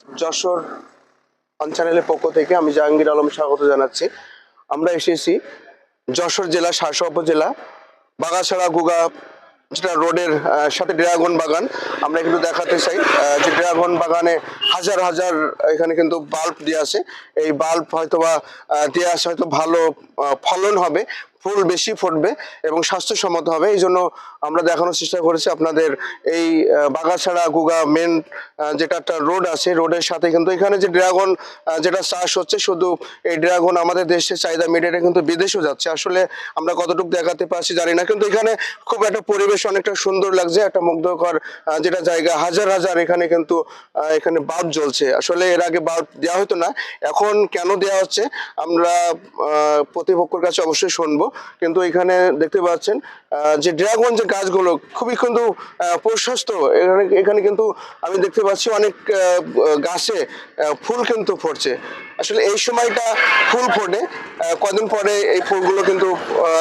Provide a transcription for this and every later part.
যশোর চ্যানেলের পক্ষ থেকে আমি জাহাঙ্গীর আলম স্বাগত জানাচ্ছি। আমরা এসেছি যশোর জেলা শাসা উপজেলা বাগাছড়া গুগা যেটা রোডের সাথে ড্রাগন বাগান। আমরা কিন্তু দেখাতে চাই যে ড্রাগন বাগানে হাজার হাজার এখানে কিন্তু বাল্ব দিয়ে আছে। এই বাল্ব হয়তোবা দিয়ে আসে হয়তো ভালো ফলন হবে, ফুল বেশি ফুটবে এবং স্বাস্থ্যসম্মত হবে। এই জন্য আমরা দেখানোর চেষ্টা করেছি আপনাদের এই বাগাছড়া গুগা মেন যেটা একটা রোড আছে, রোডের সাথে কিন্তু এখানে যে ড্রাগন যেটা চাষ হচ্ছে, শুধু এই ড্রাগন আমাদের দেশে চাহিদা মিটিয়ে কিন্তু বিদেশেও যাচ্ছে। আসলে আমরা কতটুকু দেখাতে পারছি জানি না, কিন্তু এখানে খুব একটা পরিবেশ অনেকটা সুন্দর লাগছে, একটা মুগ্ধকর যেটা জায়গা। হাজার হাজার এখানে কিন্তু এখানে বাল্ব জ্বলছে। আসলে এর আগে বাল্ব দেওয়া হতো না, এখন কেন দেওয়া হচ্ছে আমরা প্রতিপক্ষের কাছে অবশ্যই শুনবো। কিন্তু এখানে দেখতে পাচ্ছেন যে ড্রাগন যে গাছগুলো খুবই কিন্তু প্রশস্ত। এখানে কিন্তু আমি দেখতে পাচ্ছি অনেক গাছে ফুল কিন্তু ফুটছে। আসলে এই সময়টা ফুল ফোটে, কদিন পরে এই ফুলগুলো কিন্তু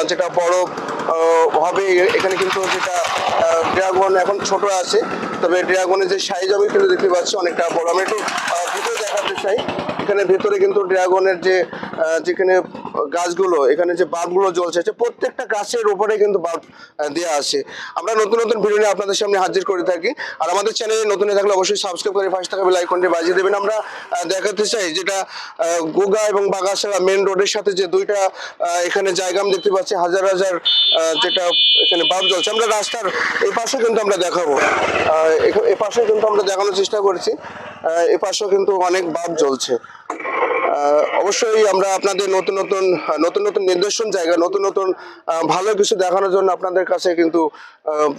যেটা বড় হবে। এখানে কিন্তু যেটা ড্রাগন এখন ছোট আছে, তবে ড্রাগনের যে সাইজ আমি কিন্তু দেখতে পাচ্ছি অনেকটা বড়। আমি একটু ভিতরে দেখাতে চাই। এখানে ভেতরে কিন্তু ড্রাগনের যে যেখানে গাছগুলো, এখানে যে বাল্বগুলো জ্বলছে, প্রত্যেকটা গাছের উপরে কিন্তু বাল্ব দেওয়া আছে। আমরা নতুন নতুন ভিডিও নিয়ে আপনাদের সামনে হাজির করে থাকি। আর আমাদের চ্যানেলে নতুন হয়ে থাকলে অবশ্যই সাবস্ক্রাইব করে পাশে থাকা বেল আইকনটি বাজিয়ে দেবেন। আমরা দেখাতে চাই যেটা গুগা এবং বাগাছড়া মেন রোডের সাথে যে দুইটা এখানে জায়গা আমি দেখতে পাচ্ছি, হাজার হাজার যেটা এখানে বাল্ব জ্বলছে। আমরা রাস্তার এই পাশে কিন্তু আমরা দেখাবো, এ পাশে কিন্তু আমরা দেখানোর চেষ্টা করছি, এ পাশেও কিন্তু অনেক বাল্ব জ্বলছে। অবশ্যই আমরা আপনাদের নতুন নতুন নতুন নিদর্শন জায়গা, নতুন নতুন ভালো কিছু দেখানোর জন্য আপনাদের কাছে কিন্তু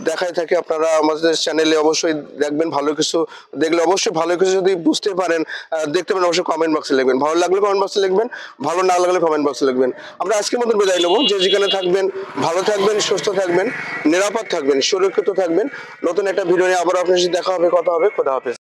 দেখাই থাকি। আপনারা আমাদের চ্যানেলে অবশ্যই দেখবেন, ভালো কিছু দেখলে অবশ্যই, ভালো কিছু যদি বুঝতে পারেন দেখতে পারেন অবশ্যই কমেন্ট বক্সে লিখবেন। ভালো লাগলে কমেন্ট বক্সে লিখবেন, ভালো না লাগলে কমেন্ট বক্সে লিখবেন। আমরা আজকের মতন বিদায় নেবো। যে যেখানে থাকবেন ভালো থাকবেন, সুস্থ থাকবেন, নিরাপদ থাকবেন, সুরক্ষিত থাকবেন। নতুন একটা ভিডিও নিয়ে আবার আপনার সাথে দেখা হবে, কথা হবে। খোদা হাফেজ।